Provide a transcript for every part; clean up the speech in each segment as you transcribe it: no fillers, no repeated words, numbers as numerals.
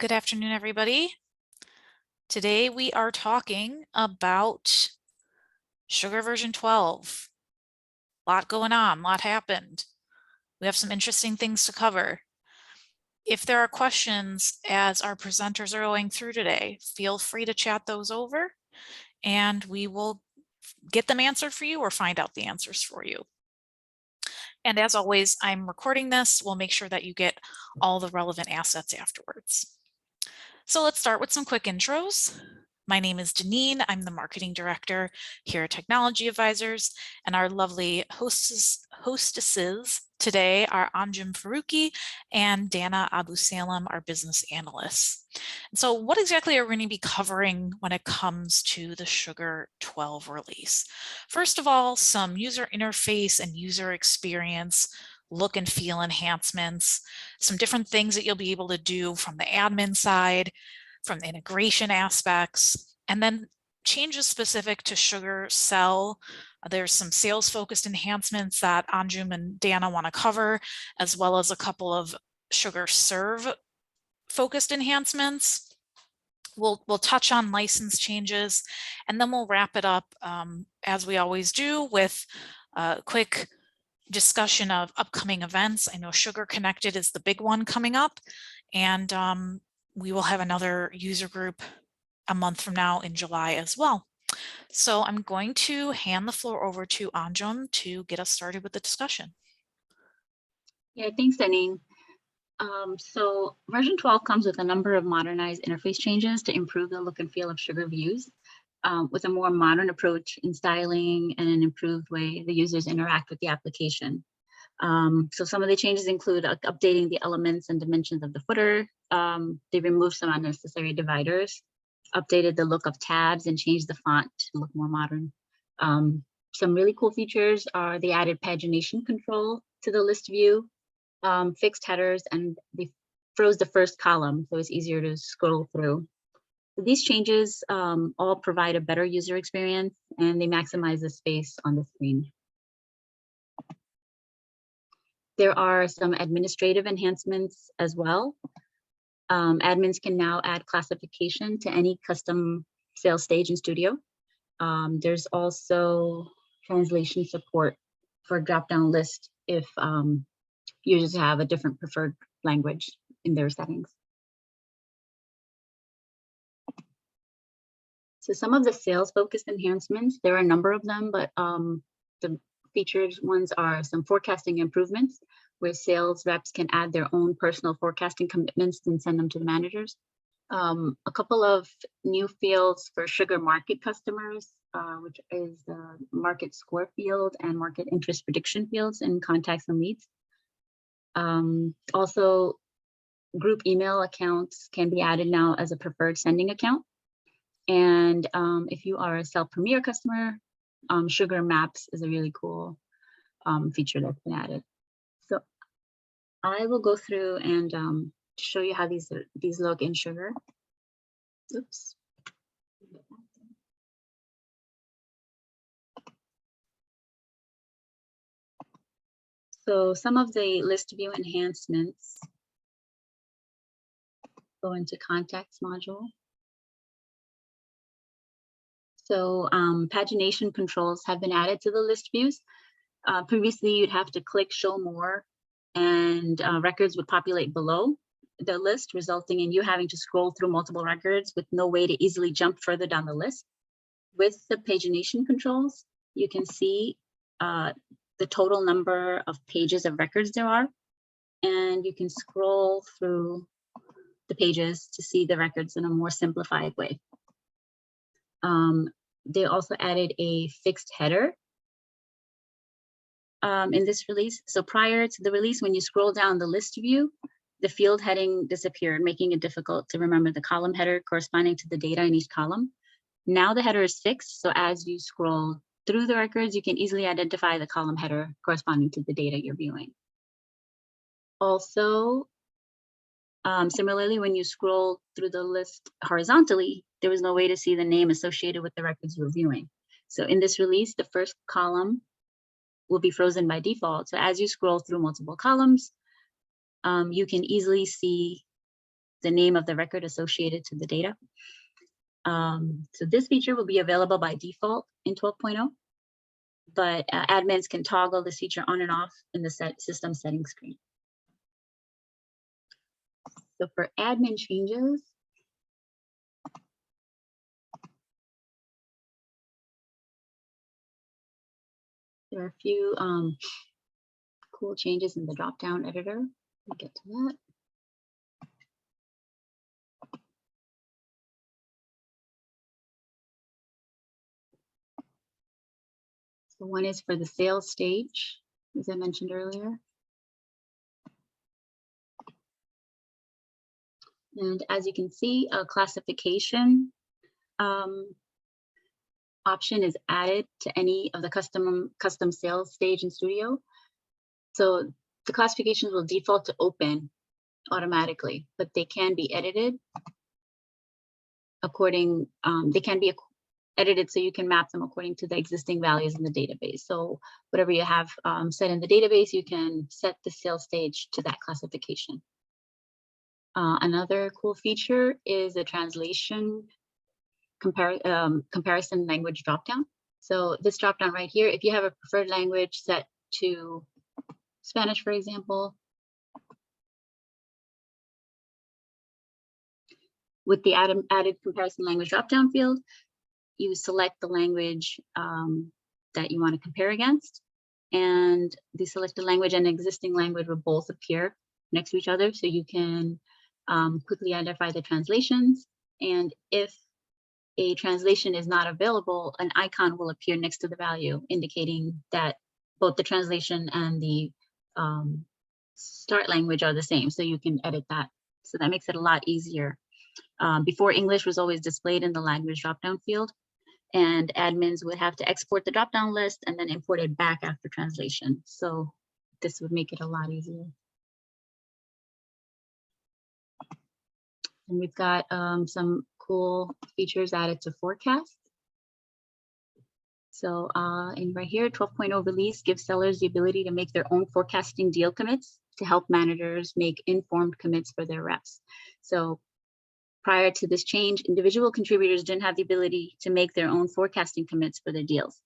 Good afternoon, everybody. Today we are talking about Sugar version 12. A lot going on, a lot happened. We have some interesting things to cover. If there are questions as our presenters are going through today, feel free to chat those over and we will get them answered for you or find out the answers for you. And as always, I'm recording this. We'll make sure that you get all the relevant assets afterwards. So let's start with some quick intros. My name is Janine. I'm the marketing director here at Technology Advisors, and our lovely hostesses today are Anjum Faruqi and Dana Abu Salem, our business analysts. And so what exactly are we going to be covering when it comes to the Sugar 12 release? First of all, some user interface and user experience look and feel enhancements, some different things that you'll be able to do from the admin side, from the integration aspects, and then changes specific to Sugar Cell. There's some sales focused enhancements that Anjum and Dana want to cover, as well as a couple of Sugar Serve focused enhancements. We'll touch on license changes, and then we'll wrap it up as we always do with a quick discussion of upcoming events. I know Sugar Connected is the big one coming up, and we will have another user group a month from now in July as well. So I'm going to hand the floor over to Anjum to get us started with the discussion. Yeah, thanks, Janine. So version 12 comes with a number of modernized interface changes to improve the look and feel of Sugar views, with a more modern approach in styling and an improved way the users interact with the application. So some of the changes include updating the elements and dimensions of the footer. They removed some unnecessary dividers, updated the look of tabs, and changed the font to look more modern. Some really cool features are the added pagination control to the list view, fixed headers, and they froze the first column, so it's easier to scroll through. These changes all provide a better user experience, and they maximize the space on the screen. There are some administrative enhancements as well. Admins can now add classification to any custom sales stage in Studio. There's also translation support for drop-down list if users have a different preferred language in their settings. So some of the sales-focused enhancements, there are a number of them, but the featured ones are some forecasting improvements where sales reps can add their own personal forecasting commitments and send them to the managers. A couple of new fields for Sugar Market customers, which is the market score field and market interest prediction fields in contacts and leads. Also, group email accounts can be added now as a preferred sending account. And if you are a Cell Premier customer, Sugar Maps is a really cool feature that's been added. So I will go through and show you how these look in Sugar. Oops. So some of the list view enhancements go into contacts module. So pagination controls have been added to the list views. Previously, you'd have to click show more and records would populate below the list, resulting in you having to scroll through multiple records with no way to easily jump further down the list. With the pagination controls, you can see the total number of pages of records there are, and you can scroll through the pages to see the records in a more simplified way. They also added a fixed header in this release. So prior to the release, when you scroll down the list view, the field heading disappeared, making it difficult to remember the column header corresponding to the data in each column. Now the header is fixed, so as you scroll through the records, you can easily identify the column header corresponding to the data you're viewing. Also, similarly, when you scroll through the list horizontally, there was no way to see the name associated with the records you're viewing. So in this release, the first column will be frozen by default. So as you scroll through multiple columns, you can easily see the name of the record associated to the data. So this feature will be available by default in 12.0, but admins can toggle this feature on and off in the system settings screen. So for admin changes, there are a few cool changes in the drop-down editor. We'll get to that. So one is for the sales stage, as I mentioned earlier. And as you can see, a classification option is added to any of the custom sales stage in Studio. So the classifications will default to open automatically, but they can be edited according, they can be edited so you can map them according to the existing values in the database. So whatever you have set in the database, you can set the sales stage to that classification. Another cool feature is the translation comparison language dropdown. So this dropdown right here, if you have a preferred language set to Spanish, for example, with the added comparison language dropdown field, you select the language that you want to compare against, and the selected language and existing language will both appear next to each other, so you can quickly identify the translations. And if a translation is not available, an icon will appear next to the value, indicating that both the translation and the start language are the same, so you can edit that. So that makes it a lot easier. Before, English was always displayed in the language dropdown field, and admins would have to export the dropdown list and then import it back after translation. So this would make it a lot easier. And we've got some cool features added to forecast. So in right here, 12.0 release gives sellers the ability to make their own forecasting deal commits to help managers make informed commits for their reps. So prior to this change, individual contributors didn't have the ability to make their own forecasting commits for their deals.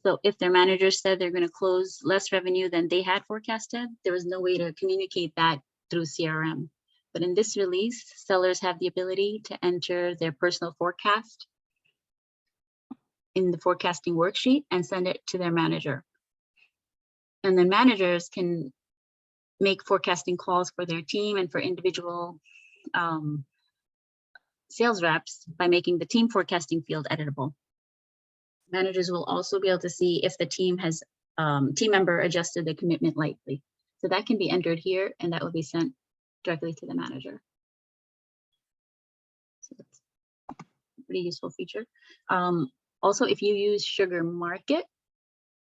So if their managers said they're going to close less revenue than they had forecasted, there was no way to communicate that through CRM. But in this release, sellers have the ability to enter their personal forecast in the forecasting worksheet and send it to their manager. And then managers can make forecasting calls for their team and for individual sales reps by making the team forecasting field editable. Managers will also be able to see if the team has team member adjusted the commitment lightly. So that can be entered here, and that will be sent directly to the manager. So that's a pretty useful feature. Also, if you use Sugar Market,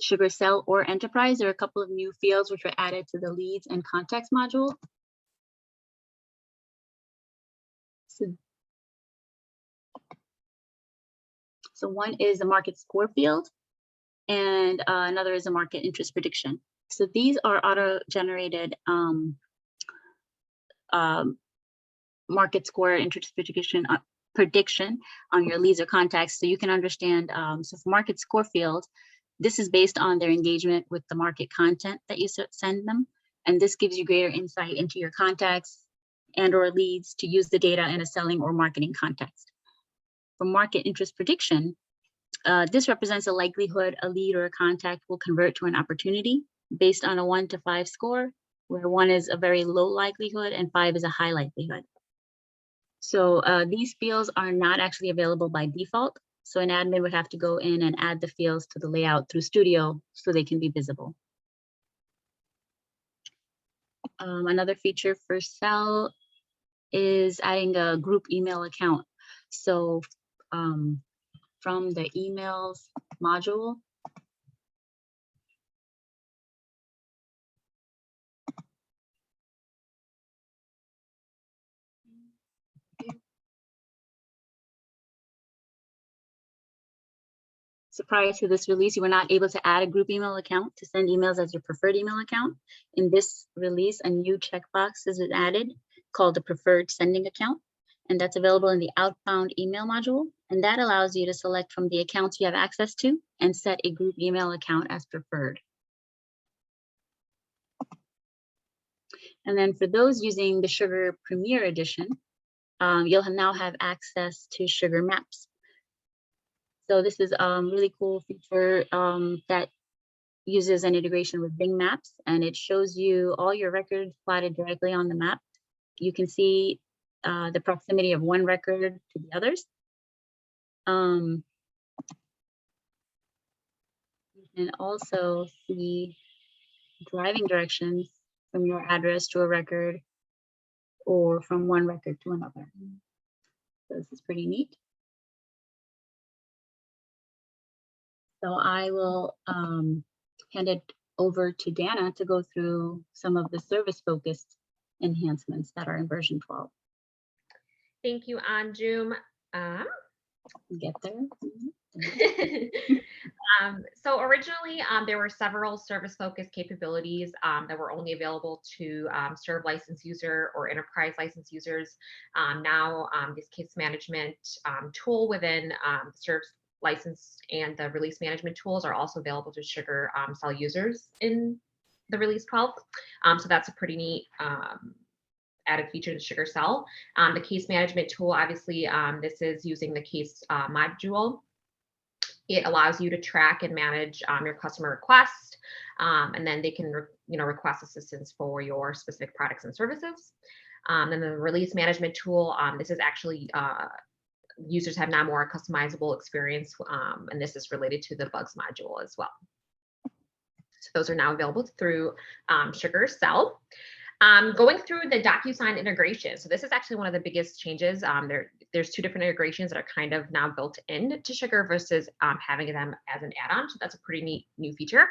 Sugar Sell, or Enterprise, there are a couple of new fields which were added to the leads and context module. So one is a market score field, and another is a market interest prediction. So these are auto-generated market score interest prediction on your leads or contacts, so you can understand. So for market score field, this is based on their engagement with the market content that you send them, and this gives you greater insight into your contacts and/or leads to use the data in a selling or marketing context. For market interest prediction, this represents a likelihood a lead or a contact will convert to an opportunity based on a 1 to 5 score, where 1 is a very low likelihood and 5 is a high likelihood. So these fields are not actually available by default. So an admin would have to go in and add the fields to the layout through Studio so they can be visible. Another feature for Sell is adding a group email account. So from the emails module, so prior to this release, you were not able to add a group email account to send emails as your preferred email account. In this release, a new checkbox is added called the preferred sending account, and that's available in the outbound email module. And that allows you to select from the accounts you have access to and set a group email account as preferred. And then for those using the Sugar Premier Edition, you'll now have access to Sugar Maps. So this is a really cool feature that uses an integration with Bing Maps, and it shows you all your records plotted directly on the map. You can see the proximity of one record to the others. You can also see driving directions from your address to a record or from one record to another. So this is pretty neat. So I will hand it over to Dana to go through some of the service-focused enhancements that are in version 12. Thank you, Anjum. Get there. So originally, there were several service-focused capabilities that were only available to serve license user or enterprise license users. Now, this case management tool within serve license and the release management tools are also available to Sugar Cell users in the release 12. So that's a pretty neat added feature to Sugar Cell. The case management tool, obviously, this is using the case module. It allows you to track and manage your customer requests, and then they can request assistance for your specific products and services. And the release management tool, this is actually users have now more customizable experience, and this is related to the bugs module as well. So those are now available through Sugar Cell. Going through the Docusign integration. So this is actually one of the biggest changes. There's two different integrations that are kind of now built into Sugar versus having them as an add-on. So that's a pretty neat new feature.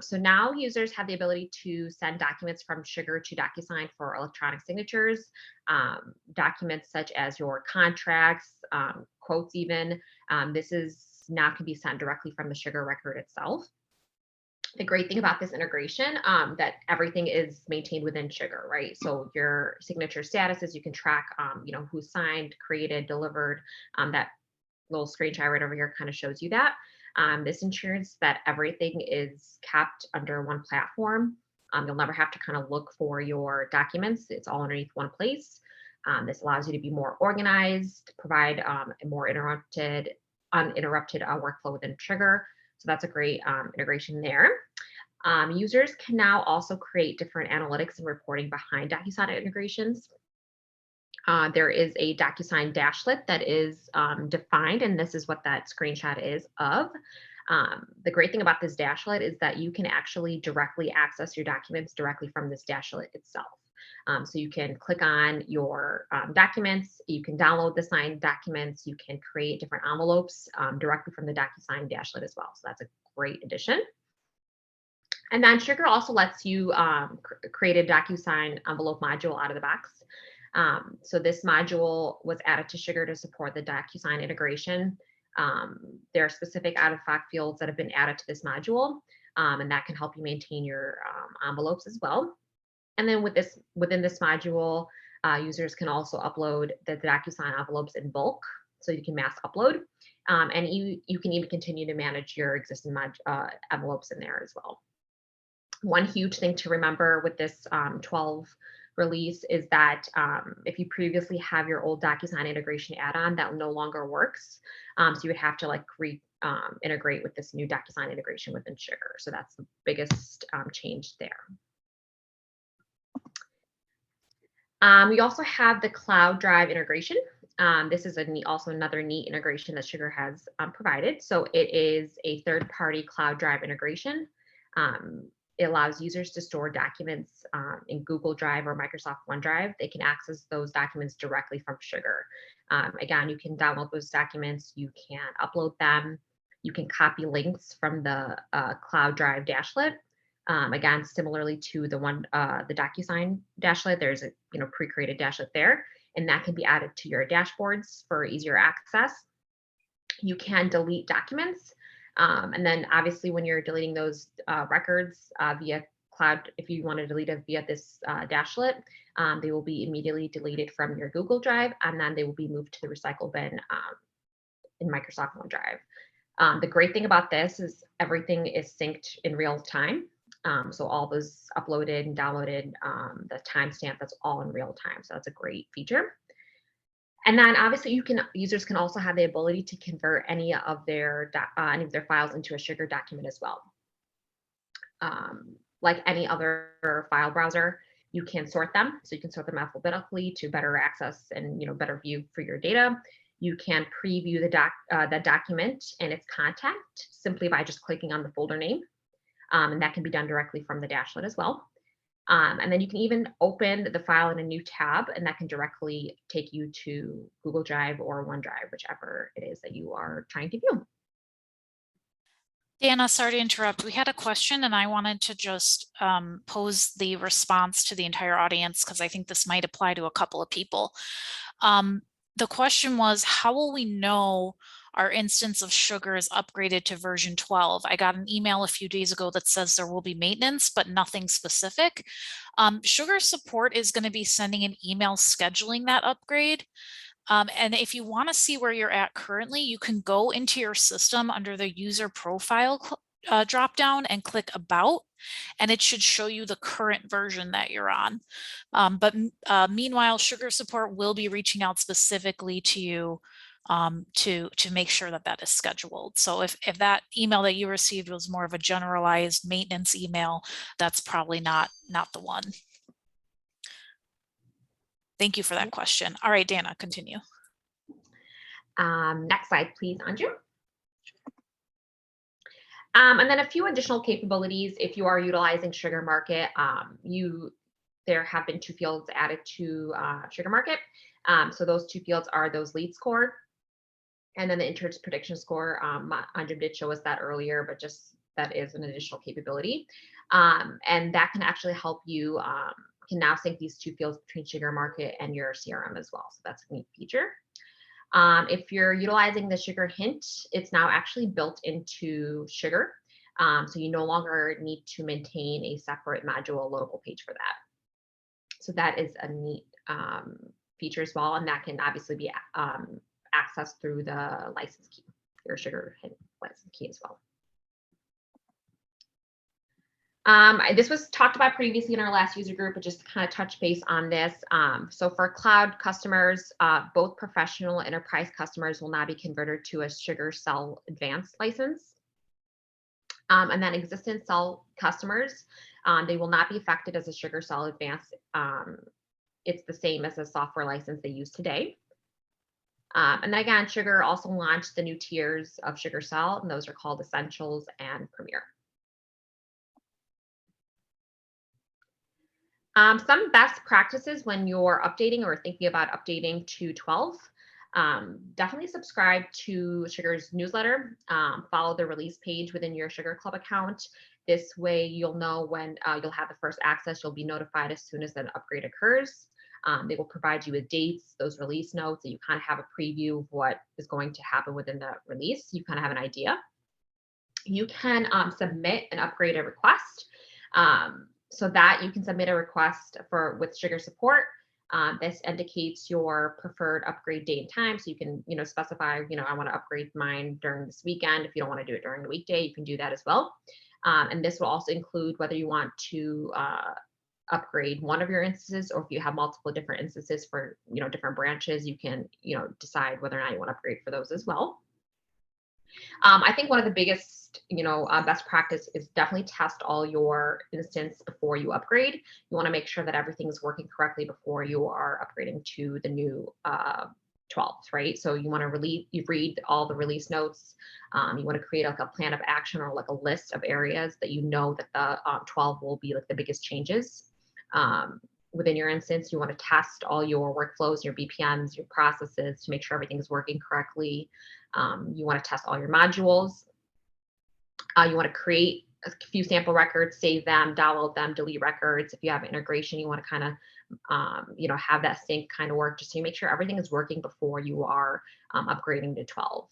So now users have the ability to send documents from Sugar to Docusign for electronic signatures, documents such as your contracts, quotes even. This is now can be sent directly from the Sugar record itself. The great thing about this integration, that everything is maintained within Sugar, right? So your signature statuses, you can track, who signed, created, delivered. That little screenshot right over here kind of shows you that. This ensures that everything is kept under one platform. You'll never have to kind of look for your documents. It's all underneath one place. This allows you to be more organized, provide a more uninterrupted workflow within Sugar. So that's a great integration there. Users can now also create different analytics and reporting behind Docusign integrations. There is a Docusign dashlet that is defined, and this is what that screenshot is of. The great thing about this dashlet is that you can actually directly access your documents directly from this dashlet itself. So you can click on your documents, you can download the signed documents, you can create different envelopes directly from the Docusign dashlet as well. So that's a great addition. And then Sugar also lets you create a Docusign envelope module out of the box. So this module was added to Sugar to support the Docusign integration. There are specific out-of-box fields that have been added to this module, and that can help you maintain your envelopes as well. And then within this module, users can also upload the Docusign envelopes in bulk, so you can mass upload. And you can even continue to manage your existing envelopes in there as well. One huge thing to remember with this 12 release is that if you previously have your old Docusign integration add-on, that no longer works. So you would have to integrate with this new Docusign integration within Sugar. So that's the biggest change there. We also have the Cloud Drive integration. This is also another neat integration that Sugar has provided. So it is a third-party Cloud Drive integration. It allows users to store documents in Google Drive or Microsoft OneDrive. They can access those documents directly from Sugar. Again, you can download those documents, you can upload them, you can copy links from the Cloud Drive dashlet. Again, similarly to the Docusign dashlet, there's a pre-created dashlet there, and that can be added to your dashboards for easier access. You can delete documents, and then obviously when you're deleting those records via cloud, if you want to delete it via this dashlet, they will be immediately deleted from your Google Drive, and then they will be moved to the recycle bin in Microsoft OneDrive. The great thing about this is everything is synced in real time. So all those uploaded and downloaded, the timestamp, that's all in real time. So that's a great feature. And then obviously users can also have the ability to convert any of their files into a Sugar document as well. Like any other file browser, you can sort them. So you can sort them alphabetically to better access and better view for your data. You can preview the document and its content simply by just clicking on the folder name. And that can be done directly from the dashlet as well. And then you can even open the file in a new tab, and that can directly take you to Google Drive or OneDrive, whichever it is that you are trying to view. Dana, sorry to interrupt. We had a question and I wanted to just pose the response to the entire audience because I think this might apply to a couple of people. The question was, how will we know our instance of Sugar is upgraded to version 12? I got an email a few days ago that says there will be maintenance, but nothing specific. Sugar support is going to be sending an email scheduling that upgrade. And if you want to see where you're at currently, you can go into your system under the user profile dropdown and click About, and it should show you the current version that you're on. But meanwhile, Sugar support will be reaching out specifically to you to make sure that that is scheduled. So if that email that you received was more of a generalized maintenance email, that's probably not the one. Thank you for that question. All right, Dana, continue. Next slide, please, Andrew. And then a few additional capabilities. If you are utilizing Sugar Market, there have been 2 fields added to Sugar Market. So those 2 fields are those lead score and then the interest prediction score. Andrew did show us that earlier, but just that is an additional capability. And that can actually help you can now sync these 2 fields between Sugar Market and your CRM as well. So that's a neat feature. If you're utilizing the Sugar Hint, it's now actually built into Sugar. So you no longer need to maintain a separate module loadable page for that. So that is a neat feature as well. And that can obviously be accessed through the license key, your Sugar Hint license key as well. This was talked about previously in our last user group, but just to kind of touch base on this. So for cloud customers, both professional and enterprise customers will now be converted to a Sugar Cell Advanced license. And then existing Cell customers, they will not be affected as a Sugar Cell Advanced. It's the same as the software license they use today. And then again, Sugar also launched the new tiers of Sugar Cell, and those are called Essentials and Premier. Some best practices when you're updating or thinking about updating to 12, definitely subscribe to Sugar's newsletter, follow the release page within your Sugar Club account. This way you'll know when you'll have the first access. You'll be notified as soon as an upgrade occurs. They will provide you with dates, those release notes, so you kind of have a preview of what is going to happen within the release. You kind of have an idea. You can submit an upgrade request. So that you can submit a request with Sugar support. This indicates your preferred upgrade date and time. So you can, specify, I want to upgrade mine during this weekend. If you don't want to do it during the weekday, you can do that as well. And this will also include whether you want to upgrade one of your instances, or if you have multiple different instances for, different branches, you can, decide whether or not you want to upgrade for those as well. I think one of the biggest, best practice is definitely test all your instance before you upgrade. You want to make sure that everything is working correctly before you are upgrading to the new 12, right? So you want to read all the release notes. You want to create like a plan of action or like a list of areas that that the 12 will be like the biggest changes. Within your instance, you want to test all your workflows, your BPMs, your processes to make sure everything is working correctly. You want to test all your modules. You want to create a few sample records, save them, download them, delete records. If you have integration, you want to kind of, have that sync kind of work just to make sure everything is working before you are upgrading to 12.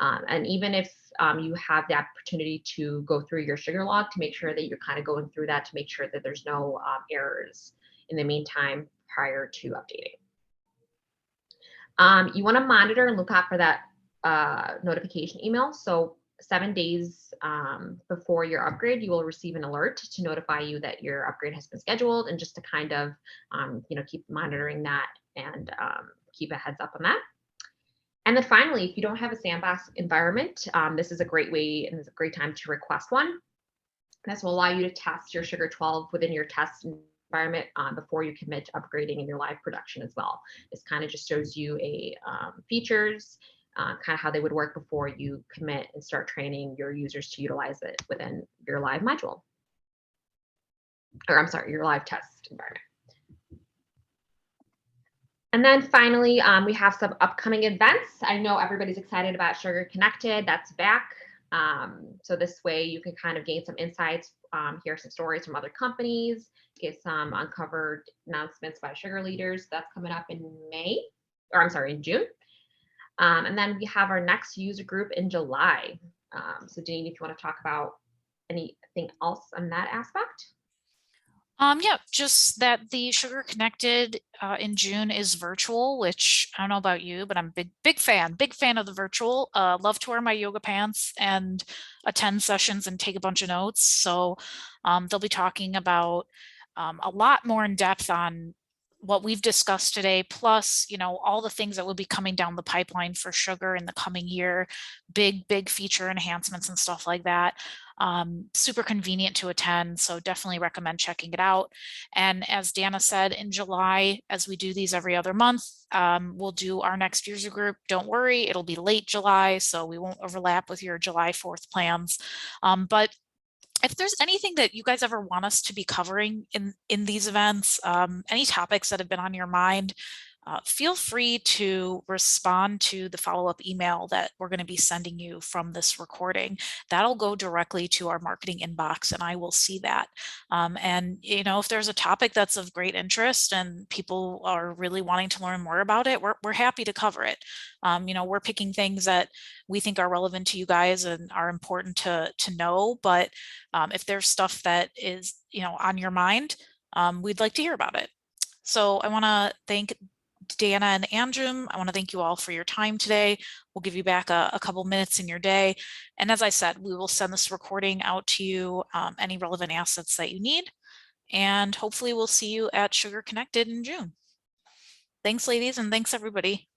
And even if you have the opportunity to go through your sugar log to make sure that you're kind of going through that to make sure that there's no errors in the meantime prior to updating. You want to monitor and look out for that notification email. So 7 days before your upgrade, you will receive an alert to notify you that your upgrade has been scheduled, and just to kind of keep monitoring that and keep a heads up on that. And then finally, if you don't have a sandbox environment, this is a great way and it's a great time to request one. This will allow you to test your Sugar 12 within your test environment before you commit to upgrading in your live production as well. This kind of just shows you features, kind of how they would work before you commit and start training your users to utilize it within your live module. Or I'm sorry, your live test environment. And then finally, we have some upcoming events. I know everybody's excited about Sugar Connected. That's back. So this way you can kind of gain some insights, hear some stories from other companies, get some uncovered announcements by sugar leaders. That's coming up in in June. And then we have our next user group in July. So Janine, if you want to talk about anything else on that aspect? Yeah, just that the Sugar Connected in June is virtual, which I don't know about you, but I'm big fan of the virtual. Love to wear my yoga pants and attend sessions and take a bunch of notes. So they'll be talking about a lot more in depth on what we've discussed today, plus, all the things that will be coming down the pipeline for sugar in the coming year, big feature enhancements and stuff like that. Super convenient to attend, so definitely recommend checking it out. And as Dana said, in July, as we do these every other month, we'll do our next user group. Don't worry, it'll be late July, so we won't overlap with your July 4th plans. But if there's anything that you guys ever want us to be covering in these events, any topics that have been on your mind, feel free to respond to the follow-up email that we're going to be sending you from this recording. That'll go directly to our marketing inbox and I will see that. And if there's a topic that's of great interest and people are really wanting to learn more about it, we're happy to cover it. We're picking things that we think are relevant to you guys and are important to know, but if there's stuff that is on your mind, we'd like to hear about it. So I want to thank Dana and Andrew. I want to thank you all for your time today. We'll give you back a couple minutes in your day. And as I said, we will send this recording out to you, any relevant assets that you need. And hopefully we'll see you at Sugar Connected in June. Thanks, ladies, and thanks, everybody.